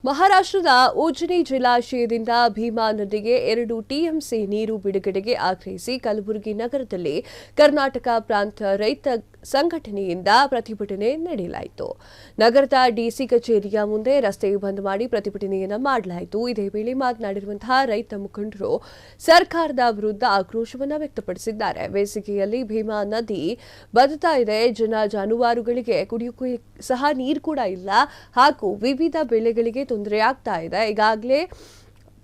ಮಹಾರಾಷ್ಟ್ರದ ಉಜ್ನಿ ಜಲಾಶಯದಿಂದ ಭೀಮಾ ನದಿಗೆ 2 ಟಿಎಂಸಿ ನೀರು ಬಿಡುಗಡೆಗೆ ಆಗ್ರಹಿಸಿ ಕಲಬುರಗಿ ನಗರದಲ್ಲಿ ಕರ್ನಾಟಕ ಪ್ರಾಂತ ರೈತ ಸಂಘಟನೆಯಿಂದ ಪ್ರತಿಭಟನೆ ನಡೆಸಲಾಯಿತು. ನಗರದ ಡಿಸಿ ಕಚೇರಿಯ ಮುಂದೆ ರಸ್ತೆ ಬಂದ್ ಮಾಡಿ ಪ್ರತಿಭಟನೆಯನ್ನು ಮಾಡಲಾಯಿತು. ಇದೇ ವೇಳೆ ಮಾತನಾಡಿರುವಂತಹ ರೈತ ಮುಖಂಡರು ಸರ್ಕಾರದ ವಿರುದ್ಧ ಆಕ್ರೋಶವನ್ನು ವ್ಯಕ್ತಪಡಿಸಿದ್ದಾರೆ. ಬೇಸಿಗೆಯಲ್ಲಿ ಭೀಮಾ ನದಿ ಬದುತ್ತಾ ಇದೆ, ಜಾನುವಾರುಗಳಿಗೆ ಕುಡಿಯೋಕೆ ಸಹ ನೀರು ಕೂಡ ಇಲ್ಲ ಹಾಗೂ ವಿವಿಧ ಬೆಳೆಗಳಿಗೆ ತೊಂದರೆಯಾಗ್ತಾ ಇದೆ. ಈಗಾಗಲೇ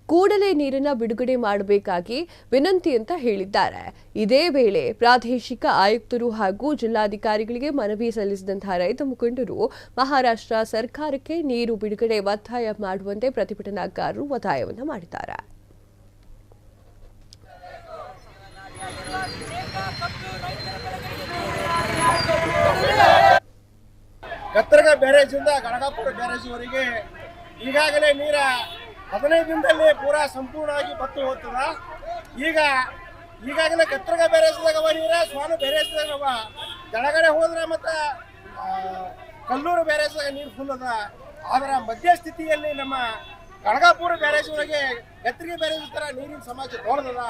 ಕೂಡಲೇ ನೀರನ್ನು ಬಿಡುಗಡೆ ಮಾಡಬೇಕಾಗಿ ವಿನಂತಿ ಅಂತ ಹೇಳಿದ್ದಾರೆ. ಇದೇ ವೇಳೆ ಪ್ರಾದೇಶಿಕ ಆಯುಕ್ತರು ಹಾಗೂ ಜಿಲ್ಲಾಧಿಕಾರಿಗಳಿಗೆ ಮನವಿ ಸಲ್ಲಿಸಿದಂತಹ ರೈತ ಮುಖಂಡರು ಮಹಾರಾಷ್ಟ್ರ ಸರ್ಕಾರಕ್ಕೆ ನೀರು ಬಿಡುಗಡೆ ಒತ್ತಾಯ ಮಾಡುವಂತೆ ಪ್ರತಿಭಟನಾಕಾರರು ಒತ್ತಾಯವನ್ನು ಮಾಡಿದ್ದಾರೆ. ಗತ್ತರಗ ಬ್ಯಾರೇಜಿಂದ ಗಣಗಾಪುರ ಬ್ಯಾರೇಜ್ವರೆಗೆ ಈಗಾಗಲೇ ನೀರ 15 ದಿನದಲ್ಲಿ ಪೂರಾ ಸಂಪೂರ್ಣವಾಗಿ ಬತ್ತು ಹೋಗ್ತದ. ಈಗಾಗಲೇ ಗತ್ತರಗ ಬ್ಯಾರೇಜ್ದಾಗವ ನೀರ, ಸ್ವಾನು ಬ್ಯಾರೇಜ್ದಾಗವ, ಕೆಳಗಡೆ ಹೋದ್ರೆ ಮತ್ತು ಕಲ್ಲೂರು ಬ್ಯಾರೇಜ್ದಾಗ ನೀರು ಫುಲ್ ಅದ. ಅದರ ಮಧ್ಯಸ್ಥಿತಿಯಲ್ಲಿ ನಮ್ಮ ಗಣಗಾಪುರ ಬ್ಯಾರೇಜ್ ಒಳಗೆ ಗತ್ತರಿಗೆ ಬ್ಯಾರೇಜ್ ಥರ ನೀರಿನ ಸಮಸ್ಯೆ ದೊಡ್ಡದ.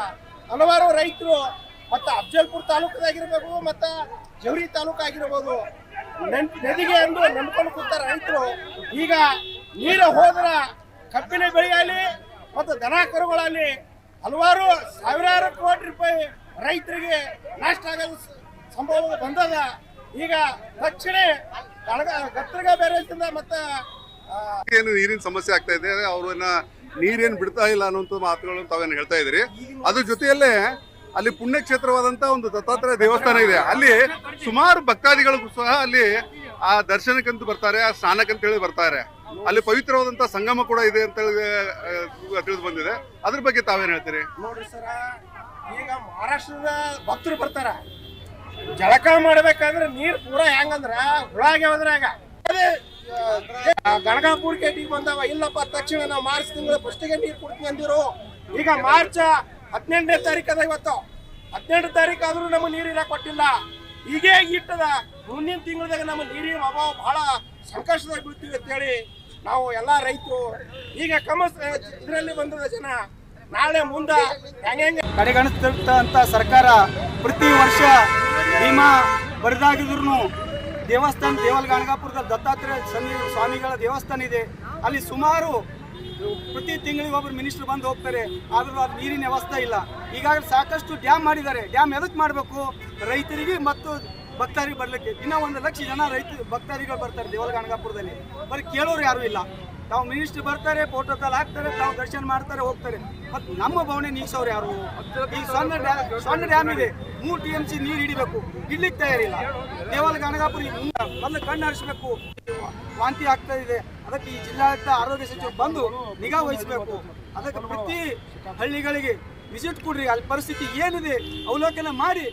ಹಲವಾರು ರೈತರು ಮತ್ತು ಅಫಜಲ್ಪುರ ತಾಲೂಕದಾಗಿರ್ಬೇಕು ಮತ್ತು ಜವರಿ ತಾಲೂಕು ಆಗಿರ್ಬೋದು, ನದಿಗೆ ಎಂದು ನಂಬ್ಕೊಂಡು ಕೂತಾರ ರೈತರು. ಈಗ ನೀರು ಹೋದ್ರ ಕಬ್ಬಿನ ಬೆಳೆಯಲ್ಲಿ ಮತ್ತು ದನ ಕರುಗಳಲ್ಲಿ ಹಲವಾರು ಸಾವಿರಾರು ಕೋಟಿ ರೂಪಾಯಿ ರೈತರಿಗೆ ನಷ್ಟ ಆಗೋದು ಸಂಭವ ಬಂದದ. ಈಗ ತಕ್ಷಣ ಗತ್ತರಗ ಬ್ಯಾರೇಜಿಂದ ಮತ್ತು ಏನು ನೀರಿನ ಸಮಸ್ಯೆ ಆಗ್ತಾ ಇದೆ, ಅವ್ರನ್ನ ನೀರೇನು ಬಿಡ್ತಾ ಇಲ್ಲ ಅನ್ನುವಂಥ ಮಾತುಗಳನ್ನು ತಾವೇನು ಹೇಳ್ತಾ ಇದ್ರಿ. ಅದ್ರ ಜೊತೆಯಲ್ಲೇ ಅಲ್ಲಿ ಪುಣ್ಯಕ್ಷೇತ್ರವಾದಂತ ಒಂದು ದತ್ತಾತ್ರೇಯ ದೇವಸ್ಥಾನ ಇದೆ. ಅಲ್ಲಿ ಸುಮಾರು ಭಕ್ತಾದಿಗಳು ಸಹ ಅಲ್ಲಿ ಆ ದರ್ಶನಕ್ಕಂತ ಬರ್ತಾರೆ, ಆ ಸ್ನಾನಕ್ಕಂತ ಹೇಳಿ ಬರ್ತಾರೆ. ಅಲ್ಲಿ ಪವಿತ್ರವಾದಂತ ಸಂಗಮ ಕೂಡ ಇದೆ ಅಂತ ತಿಳಿದು ಬಂದಿದೆ. ಅದ್ರ ಬಗ್ಗೆ ತಾವೇನ್ ಹೇಳ್ತೀರಿ? ನೋಡ್ರಿ ಸರ, ಈಗ ಮಹಾರಾಷ್ಟ್ರದ ಭಕ್ತರು ಬರ್ತಾರ, ಜಳಕ ಮಾಡ್ಬೇಕಂದ್ರೆ ನೀರ್ ಪೂರಾ ಹೆಂಗಂದ್ರ ಹುಳಾಗೆ ಹೋದ್ರಾಗ ಗಣಗಾಪುರ ಕೇಟಿಗೆ ಬಂದವ. ಇಲ್ಲಪ್ಪ ತಕ್ಷಣ ನಾವು ಮಾರ್ಚ್ ತಿಂಗಳ ಫಸ್ಟಿಗೆ ನೀರು ಕೊಡ್ತೀವಿ ಅಂದಿರು. ಈಗ ಮಾರ್ಚ್ 18ನೇ ತಾರೀಕು ಅದ. ಇವತ್ತು 18 ತಾರೀಕು ಆದ್ರೂ ನಮಗೆ ನೀರಿನ ಕೊಟ್ಟಿಲ್ಲ. ಹೀಗೆ ಇಟ್ಟದ ಮುಂದಿನ ತಿಂಗಳದಾಗ ನಮ್ಮ ನೀರಿನ ಅಭಾವ ಬಹಳ ಸಂಕಷ್ಟದಾಗ ಬೀಳ್ತೀವಿ ಅಂತೇಳಿ ನಾವು ಎಲ್ಲ ರೈತರು ಈಗ ಇದರಲ್ಲಿ ಬಂದದ ಜನ ನಾಳೆ ಮುಂದೆ ಹೆಂಗೆ ಕಡೆಗಣಿಸ್ತಿರ್ತಂತ ಸರ್ಕಾರ ಪ್ರತಿ ವರ್ಷ ಭೀಮಾ ಬರದಾಗಿದ್ರು ದೇವಸ್ಥಾನ ದೇವಲ್ ಗಣಗಾಪುರದ ದತ್ತಾತ್ರೇಯ ಸ್ವಾಮಿಗಳ ದೇವಸ್ಥಾನ ಇದೆ. ಅಲ್ಲಿ ಸುಮಾರು ಪ್ರತಿ ತಿಂಗಳಿಗೆ ಒಬ್ಬರು ಮಿನಿಸ್ಟರ್ ಬಂದು ಹೋಗ್ತಾರೆ, ಆದರೂ ಅದು ನೀರಿನ ವ್ಯವಸ್ಥೆ ಇಲ್ಲ. ಈಗಾಗಲೇ ಸಾಕಷ್ಟು ಡ್ಯಾಮ್ ಮಾಡಿದ್ದಾರೆ. ಡ್ಯಾಮ್ ಎದಕ್ಕೆ ಮಾಡಬೇಕು? ರೈತರಿಗೆ ಮತ್ತು ಭಕ್ತಾರಿಗೆ ಬರ್ಲಿಕ್ಕೆ. ದಿನ 1 ಲಕ್ಷ ಜನ ಭಕ್ತಾದಿಗಳು ಬರ್ತಾರೆ ದೇವಲ್ ಗಣಗಾಪುರದಲ್ಲಿ. ಬರೀ ಕೇಳೋರು ಯಾರು ಇಲ್ಲ. ತಾವು ಮಿನಿಸ್ಟರ್ ಬರ್ತಾರೆ, ಫೋಟೋ ಕಾಲ್ ಹಾಕ್ತಾರೆ, ತಾವು ದರ್ಶನ ಮಾಡ್ತಾರೆ, ಹೋಗ್ತಾರೆ. ಮತ್ತು ನಮ್ಮ ಭವನ ನೀಗ್ಸೋರು ಯಾರು? ಈ ಸಣ್ಣ ಡ್ಯಾಮ್ ಇದೆ, 3 TMC ನೀರು ಹಿಡಿಬೇಕು, ಹಿಡ್ಲಿಕ್ಕೆ ತಯಾರಿಲ್ಲ. ದೇವಲ್ ಗಣಗಾಪುರ ಮೊದಲು ಕಣ್ಣು ಹರಿಸಬೇಕು, ವಾಂತಿ ಆಗ್ತಾ ಇದೆ. ಅದಕ್ಕೆ ಈ ಜಿಲ್ಲಾಡಳಿತ ಆರೋಗ್ಯ ಸಚಿವರು ಬಂದು ನಿಗಾ ವಹಿಸಬೇಕು. ಅದಕ್ಕೆ ಪ್ರತಿ ಹಳ್ಳಿಗಳಿಗೆ ವಿಸಿಟ್ ಕೊಡ್ರಿ, ಅಲ್ಲಿ ಪರಿಸ್ಥಿತಿ ಏನಿದೆ ಅವಲೋಕನ ಮಾಡಿ